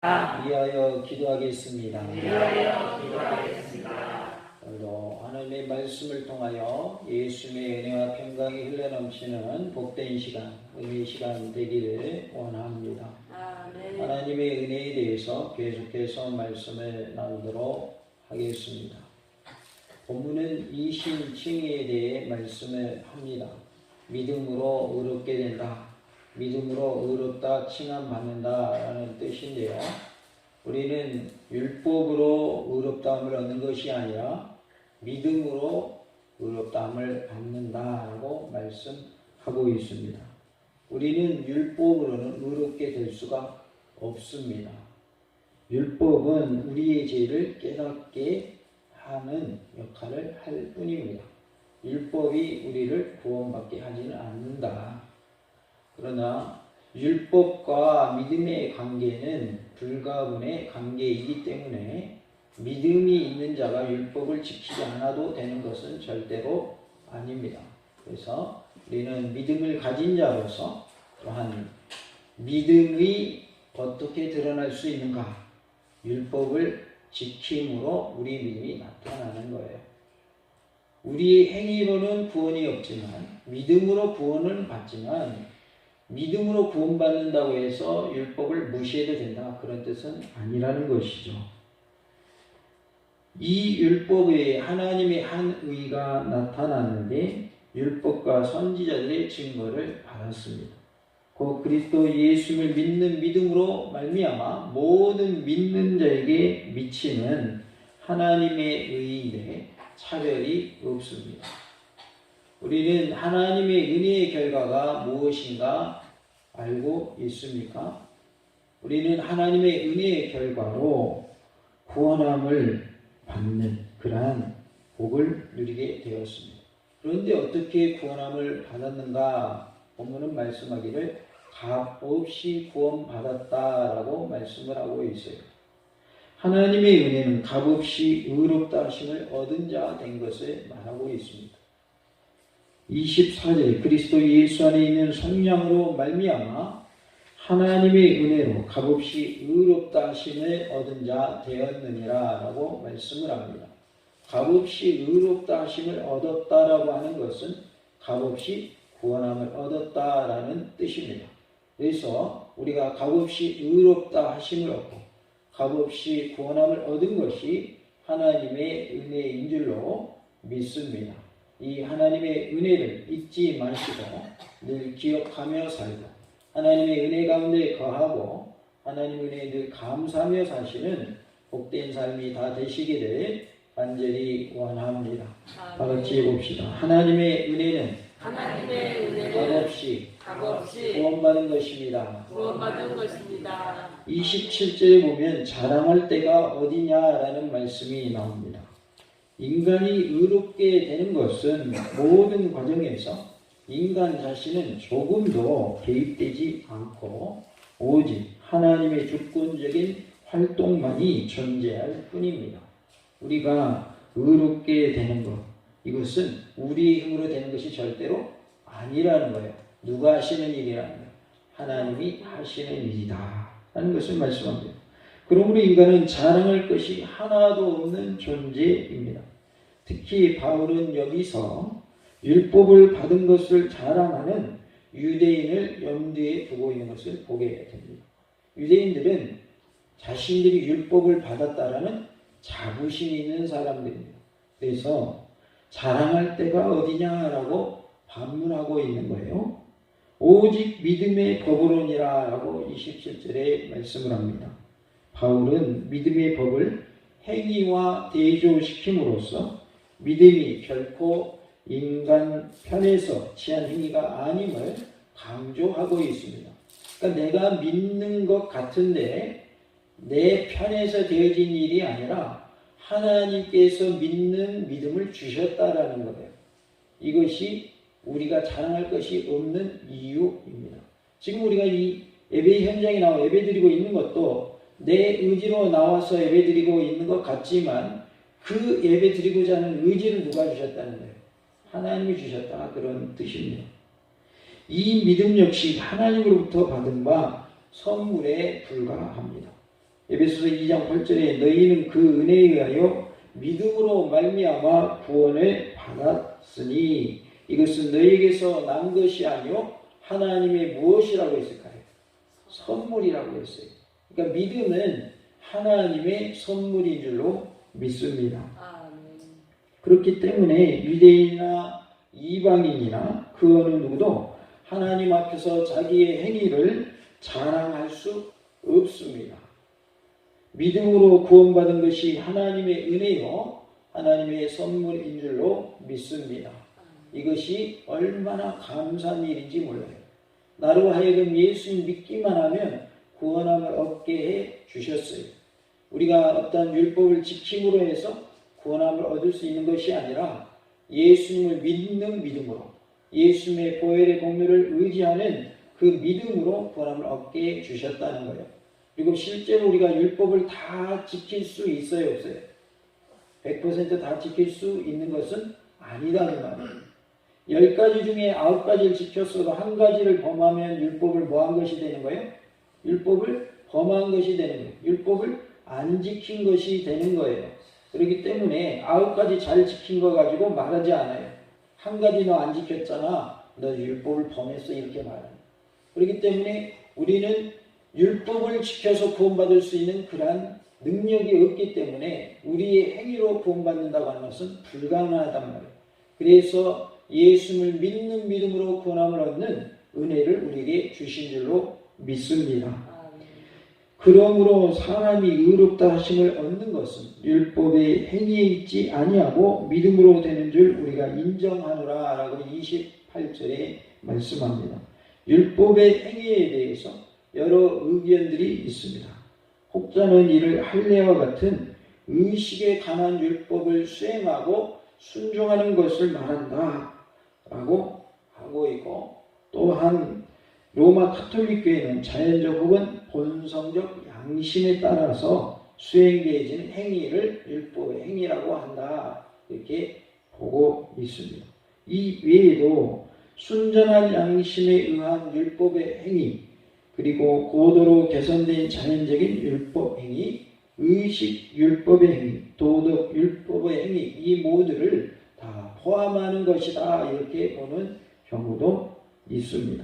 위하여 기도하겠습니다. 오늘도 하나님의 말씀을 통하여 예수님의 은혜와 평강이 흘러넘치는 복된 시간, 은혜의 시간 되기를 원합니다. 하나님의 은혜에 대해서 계속해서 말씀을 나누도록 하겠습니다. 본문은 이신칭의에 대해 말씀을 합니다. 믿음으로 의롭게 된다. 믿음으로 의롭다 칭함받는다 라는 뜻인데요. 우리는 율법으로 의롭다함을 얻는 것이 아니라 믿음으로 의롭다함을 받는다라고 말씀하고 있습니다. 우리는 율법으로는 의롭게 될 수가 없습니다. 율법은 우리의 죄를 깨닫게 하는 역할을 할 뿐입니다. 율법이 우리를 구원받게 하지는 않는다. 그러나 율법과 믿음의 관계는 불가분의 관계이기 때문에 믿음이 있는 자가 율법을 지키지 않아도 되는 것은 절대로 아닙니다. 그래서 우리는 믿음을 가진 자로서 또한 믿음이 어떻게 드러날 수 있는가? 율법을 지킴으로 우리 믿음이 나타나는 거예요. 우리의 행위로는 구원이 없지만 믿음으로 구원을 받지만 믿음으로 구원받는다고 해서 율법을 무시해도 된다. 그런 뜻은 아니라는 것이죠. 이 율법에 하나님의 한 의가 나타났는데 율법과 선지자들의 증거를 받았습니다. 그 그리스도 예수를 믿는 믿음으로 말미암아 모든 믿는 자에게 미치는 하나님의 의인의 차별이 없습니다. 우리는 하나님의 은혜의 결과가 무엇인가 알고 있습니까? 우리는 하나님의 은혜의 결과로 구원함을 받는 그러한 복을 누리게 되었습니다. 그런데 어떻게 구원함을 받았는가? 본문은 말씀하기를 값없이 구원받았다라고 말씀을 하고 있어요. 하나님의 은혜는 값없이 의롭다 하심을 얻은 자 된 것을 말하고 있습니다. 24절에 그리스도 예수 안에 있는 성령으로 말미암아 하나님의 은혜로 값없이 의롭다 하심을 얻은 자 되었느니라 라고 말씀을 합니다. 값없이 의롭다 하심을 얻었다라고 하는 것은 값없이 구원함을 얻었다라는 뜻입니다. 그래서 우리가 값없이 의롭다 하심을 얻고 값없이 구원함을 얻은 것이 하나님의 은혜인 줄로 믿습니다. 이 하나님의 은혜를 잊지 마시고 늘 기억하며 살고 하나님의 은혜 가운데 거하고 하나님의 은혜에 늘 감사하며 사시는 복된 삶이 다 되시기를 간절히 원합니다. 다 같이 봅시다. 하나님의 은혜는 값없이 구원받은 것입니다. 27절에 보면 자랑할 때가 어디냐라는 말씀이 나옵니다. 인간이 의롭게 되는 것은 모든 과정에서 인간 자신은 조금도 개입되지 않고 오직 하나님의 주권적인 활동만이 존재할 뿐입니다. 우리가 의롭게 되는 것, 이것은 우리의 힘으로 되는 것이 절대로 아니라는 거예요. 누가 하시는 일이라는 거예요. 하나님이 하시는 일이다 라는 것을 말씀합니다. 그러므로 인간은 자랑할 것이 하나도 없는 존재입니다. 특히 바울은 여기서 율법을 받은 것을 자랑하는 유대인을 염두에 두고 있는 것을 보게 됩니다. 유대인들은 자신들이 율법을 받았다라는 자부심이 있는 사람들입니다. 그래서 자랑할 때가 어디냐라고 반문하고 있는 거예요. 오직 믿음의 법으로니라 라고 27절에 말씀을 합니다. 바울은 믿음의 법을 행위와 대조시킴으로써 믿음이 결코 인간 편에서 취한 행위가 아님을 강조하고 있습니다. 그러니까 내가 믿는 것 같은데 내 편에서 되어진 일이 아니라 하나님께서 믿는 믿음을 주셨다라는 거예요. 이것이 우리가 자랑할 것이 없는 이유입니다. 지금 우리가 이 예배 현장에 나와 예배드리고 있는 것도 내 의지로 나와서 예배드리고 있는 것 같지만 그 예배드리고자 하는 의지를 누가 주셨다는 거예요? 하나님이 주셨다 그런 뜻입니다. 이 믿음 역시 하나님으로부터 받은 바 선물에 불과합니다. 에베소서 2장 8절에 너희는 그 은혜에 의하여 믿음으로 말미암아 구원을 받았으니 이것은 너희에게서 난 것이 아니요 하나님의 무엇이라고 했을까요? 선물이라고 했어요. 그러니까 믿음은 하나님의 선물인 줄로 믿습니다. 그렇기 때문에 유대인이나 이방인이나 그 어느 누구도 하나님 앞에서 자기의 행위를 자랑할 수 없습니다. 믿음으로 구원받은 것이 하나님의 은혜요 하나님의 선물인 줄로 믿습니다. 이것이 얼마나 감사한 일인지 몰라요. 나로 하여금 예수님 믿기만 하면 구원함을 얻게 해 주셨어요. 우리가 어떤 율법을 지킴으로 해서 구원함을 얻을 수 있는 것이 아니라 예수님을 믿는 믿음으로 예수님의 보혈의 공로를 의지하는 그 믿음으로 구원함을 얻게 해 주셨다는 거예요. 그리고 실제로 우리가 율법을 다 지킬 수 있어요, 없어요? 100% 다 지킬 수 있는 것은 아니라는 말이에요. 10가지 중에 9가지를 지켰어도 한 가지를 범하면 율법을 뭐한 것이 되는 거예요? 율법을 범한 것이 되는 거예요. 율법을 안 지킨 것이 되는 거예요. 그렇기 때문에 9가지 잘 지킨 거 가지고 말하지 않아요. 한 가지 너 안 지켰잖아. 너 율법을 범했어. 이렇게 말합니다. 그렇기 때문에 우리는 율법을 지켜서 구원받을 수 있는 그러한 능력이 없기 때문에 우리의 행위로 구원받는다고 하는 것은 불가능하단 말이에요. 그래서 예수를 믿는 믿음으로 구원함을 얻는 은혜를 우리에게 주신 줄로 믿습니다. 그러므로 사람이 의롭다 하심을 얻는 것은 율법의 행위에 있지 아니하고 믿음으로 되는 줄 우리가 인정하노라 라고 28절에 말씀합니다. 율법의 행위에 대해서 여러 의견들이 있습니다. 혹자는 이를 할례와 같은 의식에 관한 율법을 수행하고 순종하는 것을 말한다 라고 하고 있고, 또한 로마 가톨릭 교회는 자연적 혹은 본성적 양심에 따라서 수행되어지는 행위를 율법의 행위라고 한다 이렇게 보고 있습니다. 이 외에도 순전한 양심에 의한 율법의 행위, 그리고 고도로 개선된 자연적인 율법 행위, 의식 율법의 행위, 도덕 율법의 행위, 이 모두를 다 포함하는 것이다 이렇게 보는 경우도 있습니다.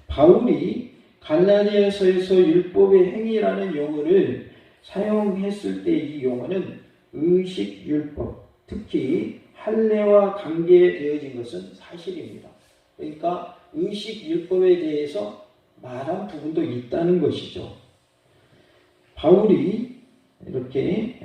바울이 갈라디아서에서 율법의 행위라는 용어를 사용했을 때 이 용어는 의식 율법, 특히 할례와 관계되어진 것은 사실입니다. 그러니까 의식 율법에 대해서 말한 부분도 있다는 것이죠. 바울이 이렇게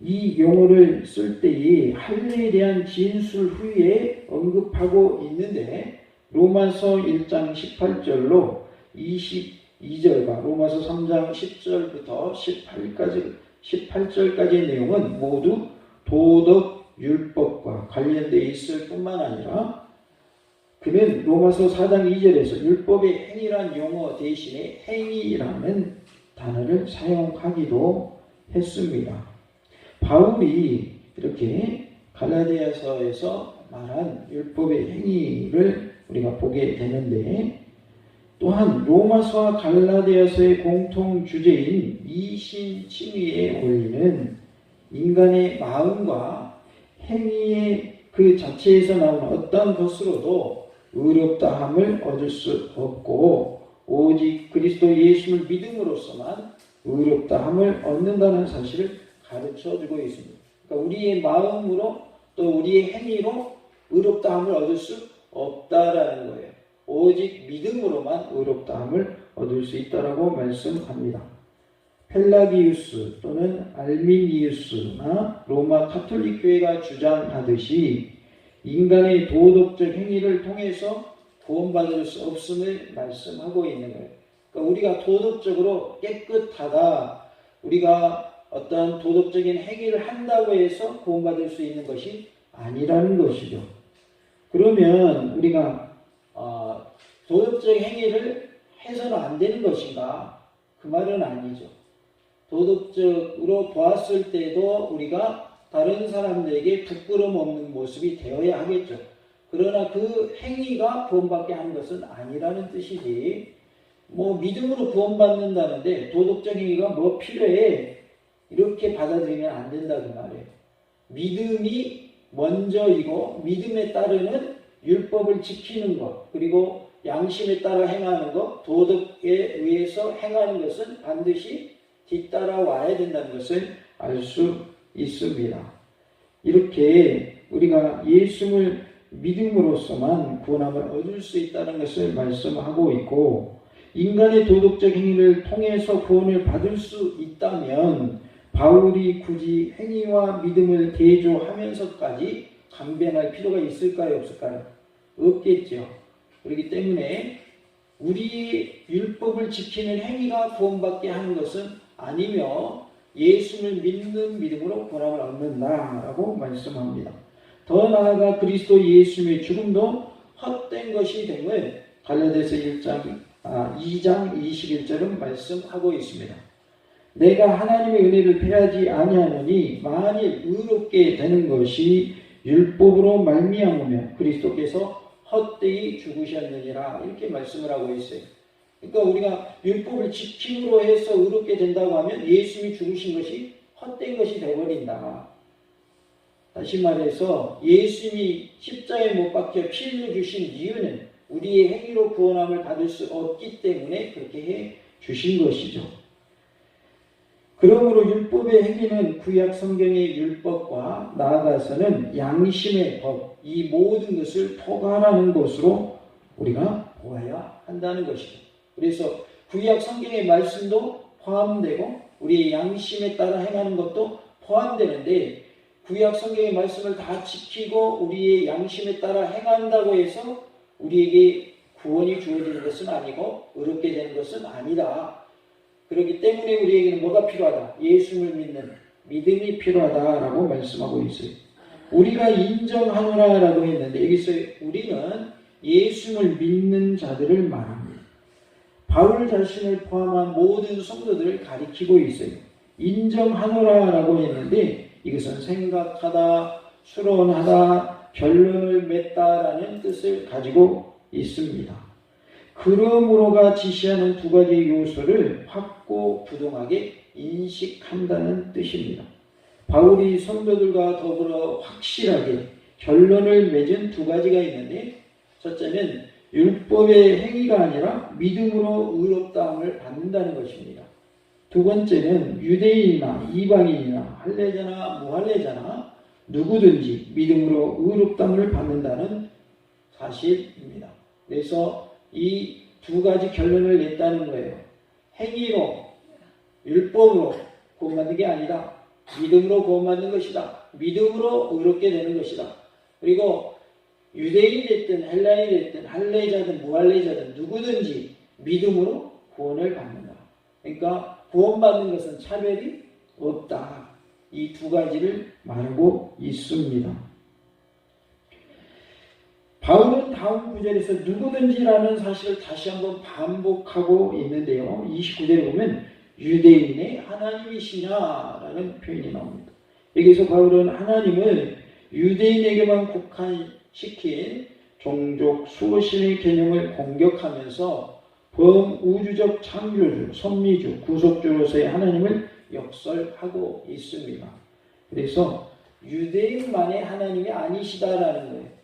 이 용어를 쓸 때에 할례에 대한 진술 후에 언급하고 있는데, 로마서 1장 18절로 22절과 로마서 3장 10절부터 18절까지의 내용은 모두 도덕 율법과 관련되어 있을 뿐만 아니라, 그는 로마서 4장 2절에서 율법의 행위란 용어 대신에 행위라는 단어를 사용하기도 했습니다. 바울이 이렇게 갈라디아서에서 말한 율법의 행위를 우리가 보게 되는데, 또한 로마서와 갈라디아서의 공통 주제인 이신칭의에 올리는 인간의 마음과 행위의 그 자체에서 나오는 어떤 것으로도 의롭다함을 얻을 수 없고 오직 그리스도 예수를 믿음으로서만 의롭다함을 얻는다는 사실을 가르쳐주고 있습니다. 그러니까 우리의 마음으로 또 우리의 행위로 의롭다함을 얻을 수 없다라는 거예요. 오직 믿음으로만 의롭다함을 얻을 수 있다라고 말씀합니다. 펠라기우스 또는 알미니우스나 로마 가톨릭 교회가 주장하듯이 인간의 도덕적 행위를 통해서 구원받을 수 없음을 말씀하고 있는 거예요. 그러니까 우리가 도덕적으로 깨끗하다, 우리가 어떤 도덕적인 행위를 한다고 해서 구원받을 수 있는 것이 아니라는 것이죠. 그러면 우리가 도덕적 행위를 해서는 안 되는 것인가? 그 말은 아니죠. 도덕적으로 보았을 때도 우리가 다른 사람들에게 부끄러움 없는 모습이 되어야 하겠죠. 그러나 그 행위가 구원받게 하는 것은 아니라는 뜻이지, 믿음으로 구원받는다는데 도덕적 행위가 뭐 필요해? 이렇게 받아들이면 안 된다 그 말이에요. 믿음이 먼저이고 믿음에 따르는 율법을 지키는 것, 그리고 양심에 따라 행하는 것, 도덕에 의해서 행하는 것은 반드시 뒤따라와야 된다는 것을 알 수 있습니다. 이렇게 우리가 예수를 믿음으로써만 구원함을 얻을 수 있다는 것을 말씀하고 있고, 인간의 도덕적 행위를 통해서 구원을 받을 수 있다면 바울이 굳이 행위와 믿음을 대조하면서까지 강변할 필요가 있을까요? 없을까요? 없겠죠. 그렇기 때문에 우리의 율법을 지키는 행위가 구원받게 하는 것은 아니며 예수를 믿는 믿음으로 구원함을 얻는다라고 말씀합니다. 더 나아가 그리스도 예수의 죽음도 헛된 것이 됨을 갈라디아서 2장 21절은 말씀하고 있습니다. 내가 하나님의 은혜를 패하지 아니하노니 만일 의롭게 되는 것이 율법으로 말미암으면 그리스도께서 헛되이 죽으셨느니라 이렇게 말씀을 하고 있어요. 그러니까 우리가 율법을 지킴으로 해서 의롭게 된다고 하면 예수님이 죽으신 것이 헛된 것이 되어버린다. 다시 말해서 예수님이 십자가에 못 박혀 피 흘려 주신 이유는 우리의 행위로 구원함을 받을 수 없기 때문에 그렇게 해 주신 것이죠. 그러므로 율법의 행위는 구약 성경의 율법과 나아가서는 양심의 법, 이 모든 것을 포괄하는 것으로 우리가 보아야 한다는 것이죠. 그래서 구약 성경의 말씀도 포함되고 우리의 양심에 따라 행하는 것도 포함되는데, 구약 성경의 말씀을 다 지키고 우리의 양심에 따라 행한다고 해서 우리에게 구원이 주어지는 것은 아니고 의롭게 되는 것은 아니다. 그렇기 때문에 우리에게는 뭐가 필요하다? 예수를 믿는 믿음이 필요하다라고 말씀하고 있어요. 우리가 인정하노라라고 했는데 여기서 우리는 예수를 믿는 자들을 말합니다. 바울 자신을 포함한 모든 성도들을 가리키고 있어요. 인정하노라라고 했는데 이것은 생각하다, 추론하다, 결론을 맺다라는 뜻을 가지고 있습니다. 그러므로가 지시하는 두 가지 요소를 확고부동하게 인식한다는 뜻입니다. 바울이 성도들과 더불어 확실하게 결론을 맺은 두 가지가 있는데, 첫째는 율법의 행위가 아니라 믿음으로 의롭다함을 받는다는 것입니다. 두 번째는 유대인이나 이방인이나 할례자나 무할례자나 누구든지 믿음으로 의롭다함을 받는다는 사실입니다. 그래서 이 두 가지 결론을 냈다는 거예요. 행위로, 율법으로 구원받는 게 아니다. 믿음으로 구원받는 것이다. 믿음으로 의롭게 되는 것이다. 그리고 유대인이 됐든 헬라인이 됐든 할례자든 무할례자든 누구든지 믿음으로 구원을 받는다. 그러니까 구원받는 것은 차별이 없다. 이 두 가지를 말하고 있습니다. 바울은 다음 구절에서 누구든지라는 사실을 다시 한번 반복하고 있는데요. 29절에 보면 유대인의 하나님이시냐라는 표현이 나옵니다. 여기서 바울은 하나님을 유대인에게만 국한시킨 종족 수호신의 개념을 공격하면서 범우주적 창조주, 섭리주, 구속주로서의 하나님을 역설하고 있습니다. 그래서 유대인만의 하나님이 아니시다라는 거예요.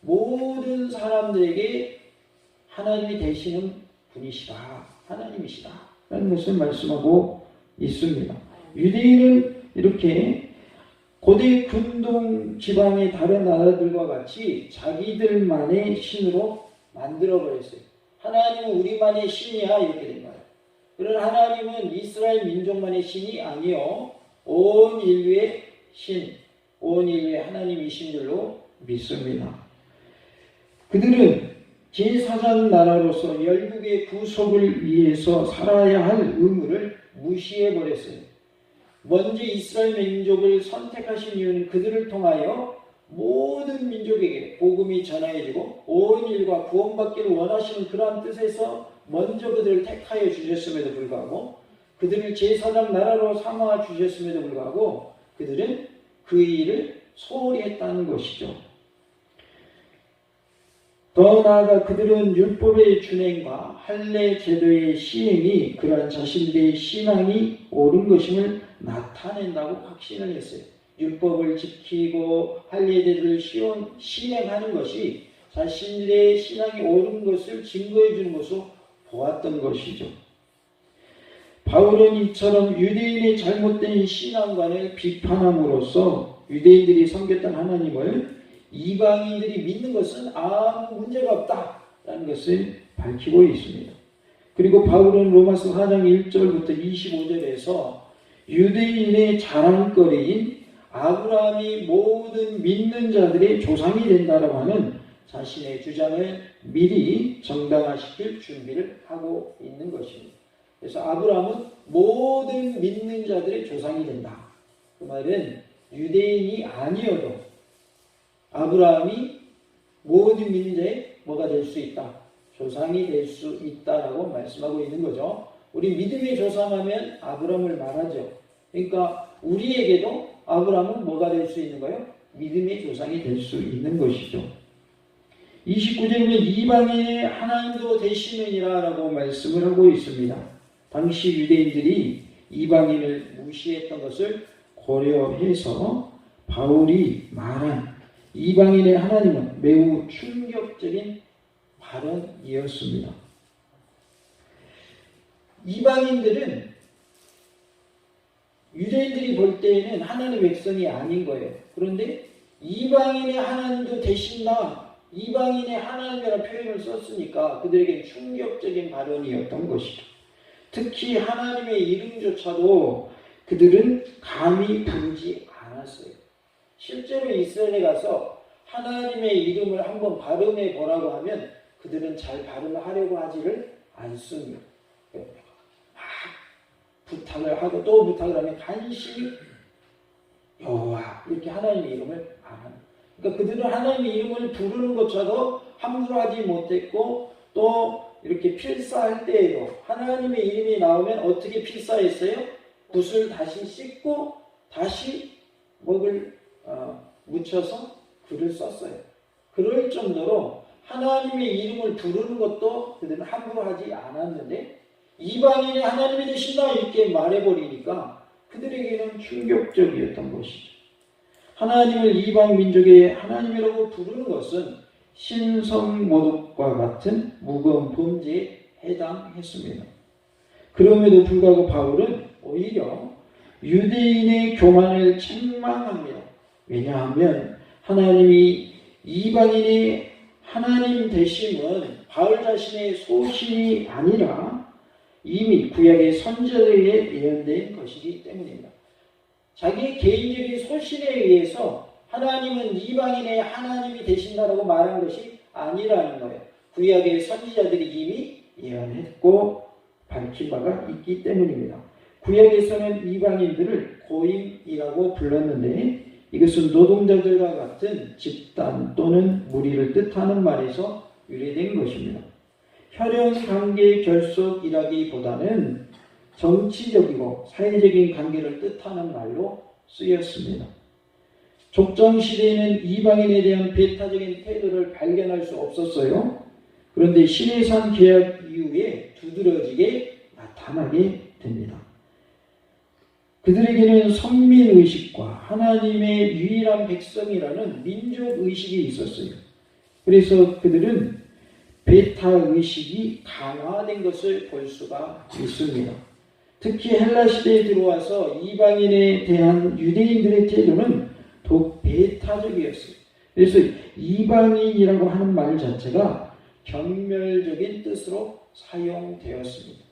모든 사람들에게 하나님이 되시는 분이시다. 하나님이시다. 라는 것을 말씀하고 있습니다. 유대인은 이렇게 고대 근동 지방의 다른 나라들과 같이 자기들만의 신으로 만들어버렸어요. 하나님은 우리만의 신이야 이렇게 된 거예요. 그런 하나님은 이스라엘 민족만의 신이 아니요 온 인류의 신, 온 인류의 하나님이신 줄로 믿습니다. 그들은 제4장 나라로서 열국의 구속을 위해서 살아야 할 의무를 무시해버렸어요. 먼저 이스라엘 민족을 선택하신 이유는 그들을 통하여 모든 민족에게 복음이 전하여지고 온 인류가 구원받기를 원하시는 그러한 뜻에서 먼저 그들을 택하여 주셨음에도 불구하고, 그들을 제4장 나라로 삼아 주셨음에도 불구하고 그들은 그 일을 소홀히 했다는 것이죠. 더 나아가 그들은 율법의 준행과 할례 제도의 시행이 그러한 자신들의 신앙이 옳은 것임을 나타낸다고 확신을 했어요. 율법을 지키고 할례 제도를 시행하는 것이 자신들의 신앙이 옳은 것을 증거해 주는 것으로 보았던 것이죠. 바울은 이처럼 유대인의 잘못된 신앙관을 비판함으로써 유대인들이 섬겼던 하나님을 이방인들이 믿는 것은 아무 문제가 없다라는 것을 밝히고 있습니다. 그리고 바울은 로마서 4장 1절부터 25절에서 유대인의 자랑거리인 아브라함이 모든 믿는 자들의 조상이 된다라고 하는 자신의 주장을 미리 정당화시킬 준비를 하고 있는 것입니다. 그래서 아브라함은 모든 믿는 자들의 조상이 된다. 그 말은 유대인이 아니어도 아브라함이 모든 믿는 자의 뭐가 될 수 있다. 조상이 될 수 있다라고 말씀하고 있는 거죠. 우리 믿음의 조상하면 아브라함을 말하죠. 그러니까 우리에게도 아브라함은 뭐가 될 수 있는 거예요? 믿음의 조상이 될 수 있는 것이죠. 29절에 보면 이방인의 하나님도 되시느니라 라고 말씀을 하고 있습니다. 당시 유대인들이 이방인을 무시했던 것을 고려해서 바울이 말한 이방인의 하나님은 매우 충격적인 발언이었습니다. 이방인들은 유대인들이 볼 때에는 하나님의 백성이 아닌 거예요. 그런데 이방인의 하나님도 되신다, 이방인의 하나님이라는 표현을 썼으니까 그들에게 충격적인 발언이었던 것이죠. 특히 하나님의 이름조차도 그들은 감히 부르지 않았어요. 실제로 이스라엘에 가서 하나님의 이름을 한번 발음해 보라고 하면 그들은 잘 발음하려고 하지를 않습니다. 막 부탁을 하고 또 부탁을 하면 간신히 여호와 이렇게 하나님의 이름을 안 합니다. 그러니까 그들은 하나님의 이름을 부르는 것조차도 함부로 하지 못했고 또 이렇게 필사할 때에도 하나님의 이름이 나오면 어떻게 필사했어요? 붓을 다시 씻고 다시 먹을 묻혀서 글을 썼어요. 그럴 정도로 하나님의 이름을 부르는 것도 그들은 함부로 하지 않았는데 이방인이 하나님이 되신다 이렇게 말해버리니까 그들에게는 충격적이었던 것이죠. 하나님을 이방 민족의 하나님이라고 부르는 것은 신성모독과 같은 무거운 범죄에 해당했습니다. 그럼에도 불구하고 바울은 오히려 유대인의 교만을 책망합니다. 왜냐하면 하나님이 이방인의 하나님 되심은 바울 자신의 소신이 아니라 이미 구약의 선지자들에게 예언된 것이기 때문입니다. 자기의 개인적인 소신에 의해서 하나님은 이방인의 하나님이 되신다라고 말한 것이 아니라는 거예요. 구약의 선지자들이 이미 예언했고 밝힌 바가 있기 때문입니다. 구약에서는 이방인들을 고임이라고 불렀는데 이것은 노동자들과 같은 집단 또는 무리를 뜻하는 말에서 유래된 것입니다. 혈연관계 결속이라기보다는 정치적이고 사회적인 관계를 뜻하는 말로 쓰였습니다. 족장시대에는 이방인에 대한 배타적인 태도를 발견할 수 없었어요. 그런데 시내산 계약 이후에 두드러지게 나타나게 됩니다. 그들에게는 선민의식과 하나님의 유일한 백성이라는 민족의식이 있었어요. 그래서 그들은 배타의식이 강화된 것을 볼 수가 있습니다. 특히 헬라 시대에 들어와서 이방인에 대한 유대인들의 태도는 더욱 배타적이었어요. 그래서 이방인이라고 하는 말 자체가 경멸적인 뜻으로 사용되었습니다.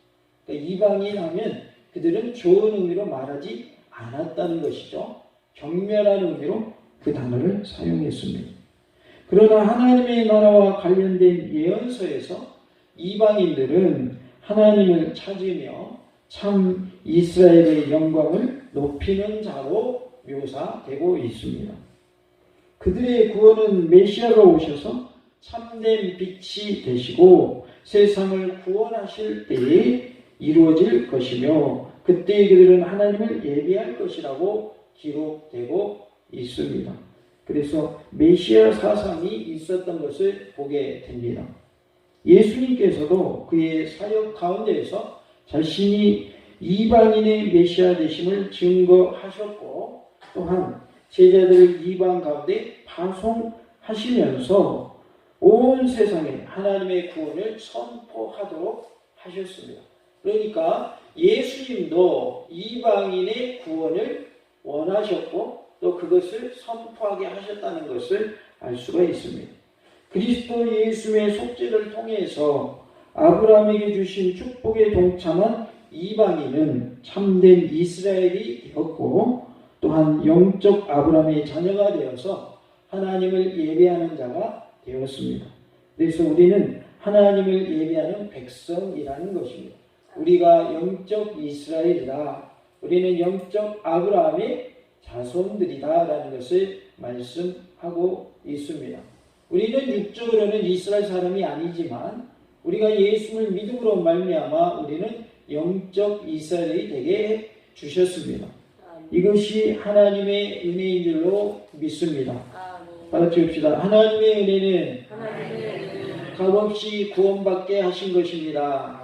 그러니까 이방인 하면 그들은 좋은 의미로 말하지 않았다는 것이죠. 경멸한 의미로 그 단어를 사용했습니다. 그러나 하나님의 나라와 관련된 예언서에서 이방인들은 하나님을 찾으며 참 이스라엘의 영광을 높이는 자로 묘사되고 있습니다. 그들의 구원은 메시아가 오셔서 참된 빛이 되시고 세상을 구원하실 때에 이루어질 것이며 그때 그들은 하나님을 예배할 것이라고 기록되고 있습니다. 그래서 메시아 사상이 있었던 것을 보게 됩니다. 예수님께서도 그의 사역 가운데에서 자신이 이방인의 메시아 되심을 증거하셨고 또한 제자들을 이방 가운데 파송하시면서 온 세상에 하나님의 구원을 선포하도록 하셨습니다. 그러니까 예수님도 이방인의 구원을 원하셨고 또 그것을 선포하게 하셨다는 것을 알 수가 있습니다. 그리스도 예수의 속죄를 통해서 아브라함에게 주신 축복에 동참한 이방인은 참된 이스라엘이 되었고 또한 영적 아브라함의 자녀가 되어서 하나님을 예배하는 자가 되었습니다. 그래서 우리는 하나님을 예배하는 백성이라는 것입니다. 우리가 영적 이스라엘이다. 우리는 영적 아브라함의 자손들이다라는 것을 말씀하고 있습니다. 우리는 육적으로는 이스라엘 사람이 아니지만 우리가 예수를 믿음으로 말미암아 우리는 영적 이스라엘이 되게 주셨습니다. 이것이 하나님의 은혜인 줄로 믿습니다. 따라서 봅시다. 하나님의 은혜는 값없이 구원받게 하신 것입니다.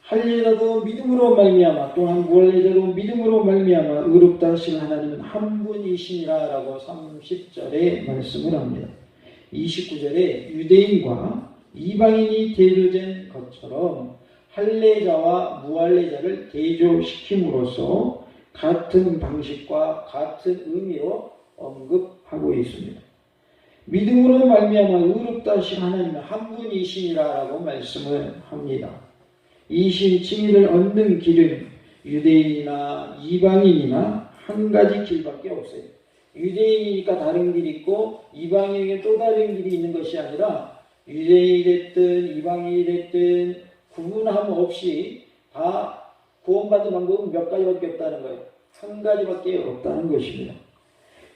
할례라도 믿음으로 말미암아 또한 무할례자로 믿음으로 말미암아 의롭다 하신 하나님은 한 분이시니라 라고 30절에 말씀을 합니다. 29절에 유대인과 이방인이 대조된 것처럼 할례자와 무할례자를 대조시킴으로써 같은 방식과 같은 의미로 언급하고 있습니다. 믿음으로 말미암아 의롭다 하신 하나님은 한 분이시니라라고 말씀을 합니다. 이신 칭의를 얻는 길은 유대인이나 이방인이나 한 가지 길밖에 없어요. 유대인이니까 다른 길이 있고 이방인에게 또 다른 길이 있는 것이 아니라 유대인이 됐든 이방인이 됐든 구분함 없이 다 구원받는 방법은 몇 가지밖에 없다는 거예요. 한 가지밖에 없다는 것입니다.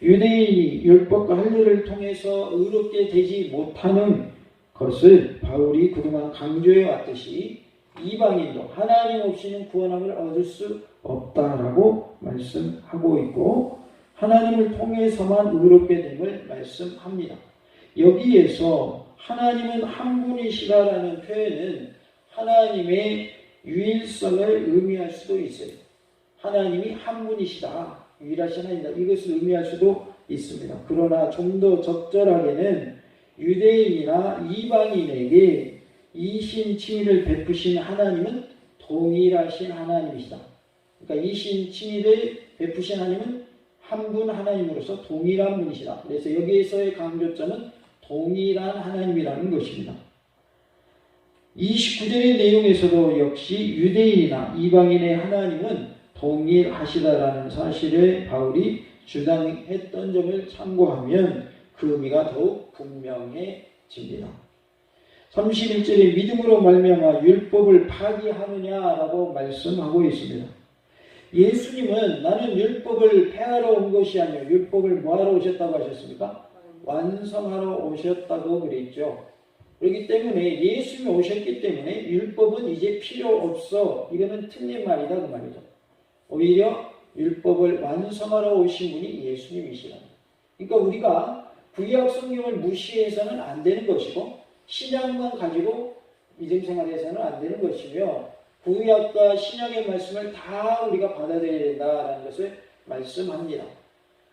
유대인이 율법과 할례를 통해서 의롭게 되지 못하는 것을 바울이 그동안 강조해 왔듯이 이방인도 하나님 없이는 구원함을 얻을 수 없다라고 말씀하고 있고 하나님을 통해서만 의롭게 됨을 말씀합니다. 여기에서 하나님은 한 분이시다라는 표현은 하나님의 유일성을 의미할 수도 있어요. 하나님이 한 분이시다. 유일하신 하나님이다. 이것을 의미할 수도 있습니다. 그러나 좀 더 적절하게는 유대인이나 이방인에게 이신칭의를 베푸신 하나님은 동일하신 하나님이시다. 그러니까 이신칭의를 베푸신 하나님은 한 분 하나님으로서 동일한 분이시다. 그래서 여기에서의 강조점은 동일한 하나님이라는 것입니다. 29절의 내용에서도 역시 유대인이나 이방인의 하나님은 동일하시다라는 사실을 바울이 주장했던 점을 참고하면 그 의미가 더욱 분명해집니다. 31절에 믿음으로 말미암아 율법을 파기하느냐라고 말씀하고 있습니다. 예수님은 나는 율법을 폐하러 온 것이 아니요 율법을 뭐하러 오셨다고 하셨습니까? 완성하러 오셨다고 그랬죠. 그렇기 때문에 예수님이 오셨기 때문에 율법은 이제 필요 없어. 이거는 틀린 말이다 그 말이죠. 오히려 율법을 완성하러 오신 분이 예수님이시라. 그러니까 우리가 구약 성경을 무시해서는 안 되는 것이고 신약만 가지고 믿음 생활해서는 안 되는 것이며 구약과 신약의 말씀을 다 우리가 받아들여야 된다라는 것을 말씀합니다.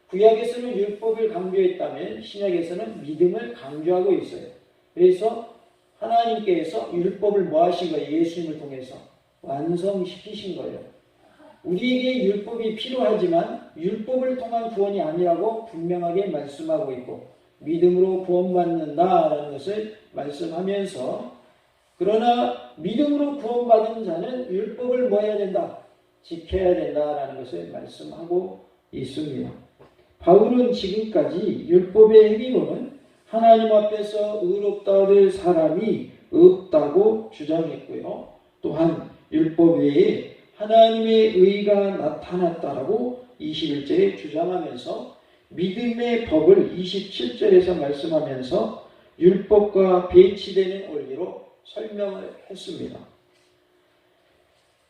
구약에서는 율법을 강조했다면 신약에서는 믿음을 강조하고 있어요. 그래서 하나님께서 율법을 뭐 하신 거예요? 예수님을 통해서 완성시키신 거예요. 우리에게 율법이 필요하지만 율법을 통한 구원이 아니라고 분명하게 말씀하고 있고 믿음으로 구원받는다라는 것을 말씀하면서 그러나 믿음으로 구원받은 자는 율법을 뭐 해야 된다? 지켜야 된다라는 것을 말씀하고 있습니다. 바울은 지금까지 율법의 행위로는 하나님 앞에서 의롭다 될 사람이 없다고 주장했고요. 또한 율법 외에 하나님의 의가 나타났다라고 21절에 주장하면서 믿음의 법을 27절에서 말씀하면서 율법과 배치되는 원리로 설명을 했습니다.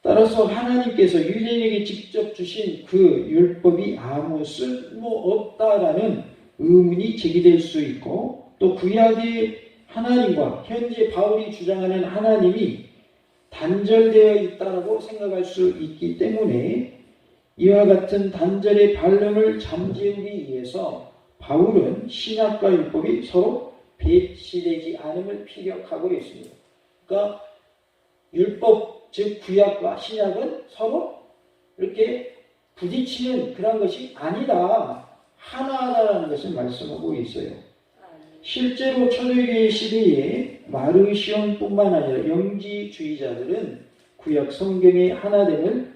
따라서 하나님께서 유대인에게 직접 주신 그 율법이 아무 쓸모없다라는 의문이 제기될 수 있고, 또 구약의 하나님과 현재 바울이 주장하는 하나님이 단절되어 있다고 생각할 수 있기 때문에 이와 같은 단절의 반론을 잠재우기 위해서 바울은 신약과 율법이 서로 배치되지 않음을 피력하고 있습니다. 그러니까 율법, 즉 구약과 신약은 서로 이렇게 부딪히는 그런 것이 아니다, 하나다라는 것을 말씀하고 있어요. 실제로 초대교회 시대에 마르시온뿐만 아니라 영지주의자들은 구약 성경의 하나됨을,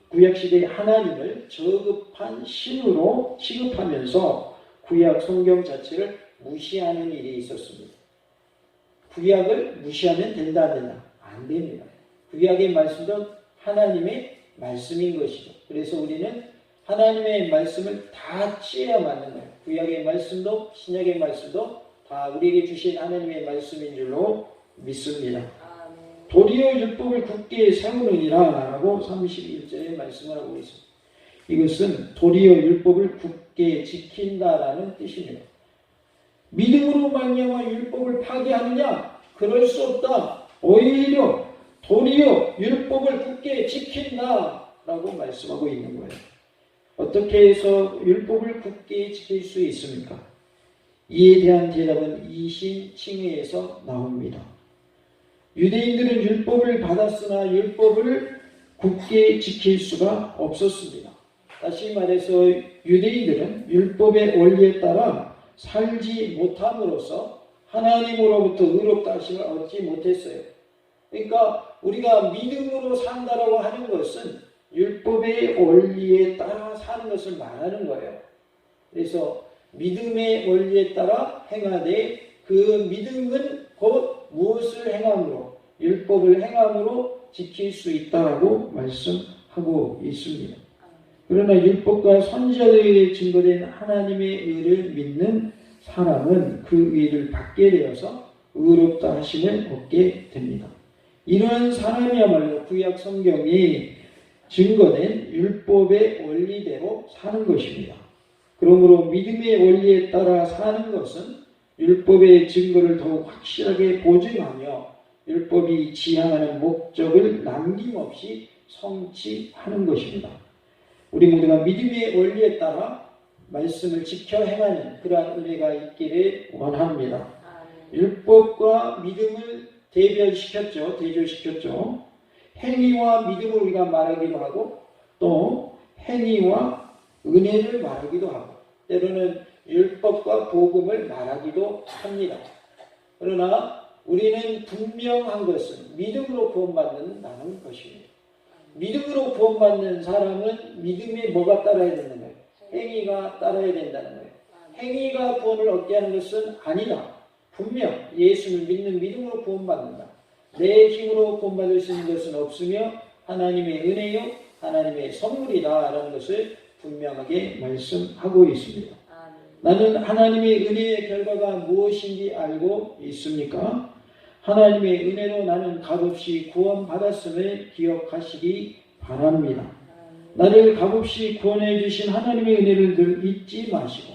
구약 시대의 하나님을 저급한 신으로 취급하면서 구약 성경 자체를 무시하는 일이 있었습니다. 구약을 무시하면 된다 안 된다? 안 됩니다. 구약의 말씀도 하나님의 말씀인 것이죠. 그래서 우리는 하나님의 말씀을 다 취해야 맞는 거예요. 구약의 말씀도 신약의 말씀도 다 우리에게 주신 하나님의 말씀인 줄로 믿습니다. 도리어 율법을 굳게 세우느니라 라고 31절에 말씀을 하고 있습니다. 이것은 도리어 율법을 굳게 지킨다라는 뜻입니다. 믿음으로 말미암아 율법을 파괴하느냐? 그럴 수 없다. 오히려 도리어 율법을 굳게 지킨다라고 말씀하고 있는 거예요. 어떻게 해서 율법을 굳게 지킬 수 있습니까? 이에 대한 대답은 이신칭의에서 나옵니다. 유대인들은 율법을 받았으나 율법을 굳게 지킬 수가 없었습니다. 다시 말해서 유대인들은 율법의 원리에 따라 살지 못함으로써 하나님으로부터 의롭다 하심을 얻지 못했어요. 그러니까 우리가 믿음으로 산다라고 하는 것은 율법의 원리에 따라 사는 것을 말하는 거예요. 그래서 믿음의 원리에 따라 행하되 그 믿음은 곧 무엇을 행함으로, 율법을 행함으로 지킬 수 있다라고 말씀하고 있습니다. 그러나 율법과 선지자들에게 증거된 하나님의 의를 믿는 사람은 그 의를 받게 되어서 의롭다 하심을 얻게 됩니다. 이러한 사람이야말로 구약 성경이 증거된 율법의 원리대로 사는 것입니다. 그러므로 믿음의 원리에 따라 사는 것은 율법의 증거를 더욱 확실하게 보증하며 율법이 지향하는 목적을 남김없이 성취하는 것입니다. 우리 모두가 믿음의 원리에 따라 말씀을 지켜 행하는 그러한 은혜가 있기를 원합니다. 율법과 믿음을 대조시켰죠. 행위와 믿음을 우리가 말하기도 하고 또 행위와 은혜를 말하기도 하고 때로는 율법과 복음을 말하기도 합니다. 그러나 우리는 분명한 것은 믿음으로 구원받는다는 것입니다. 믿음으로 구원받는 사람은 믿음에 뭐가 따라야 되는 거예요? 행위가 따라야 된다는 거예요. 행위가 구원을 얻게 하는 것은 아니다. 분명 예수를 믿는 믿음으로 구원받는다. 내 힘으로 구원받을 수 있는 것은 없으며 하나님의 은혜요 하나님의 선물이다 라는 것을 분명하게 말씀하고 있습니다. 나는 하나님의 은혜의 결과가 무엇인지 알고 있습니까? 하나님의 은혜로 나는 값없이 구원받았음을 기억하시기 바랍니다. 나를 값없이 구원해 주신 하나님의 은혜를 늘 잊지 마시고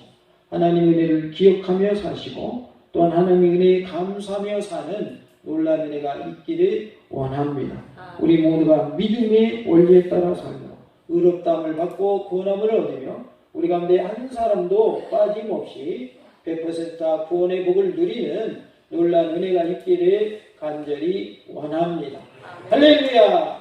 하나님의 은혜를 기억하며 사시고 또한 하나님의 은혜에 감사하며 사는 놀라운 은혜가 있기를 원합니다. 우리 모두가 믿음의 원리에 따라 살며 의롭다함을 받고 구원함을 얻으며 우리 가운데 한 사람도 빠짐없이 100% 구원의 복을 누리는 놀라운 은혜가 있기를 간절히 원합니다. 할렐루야!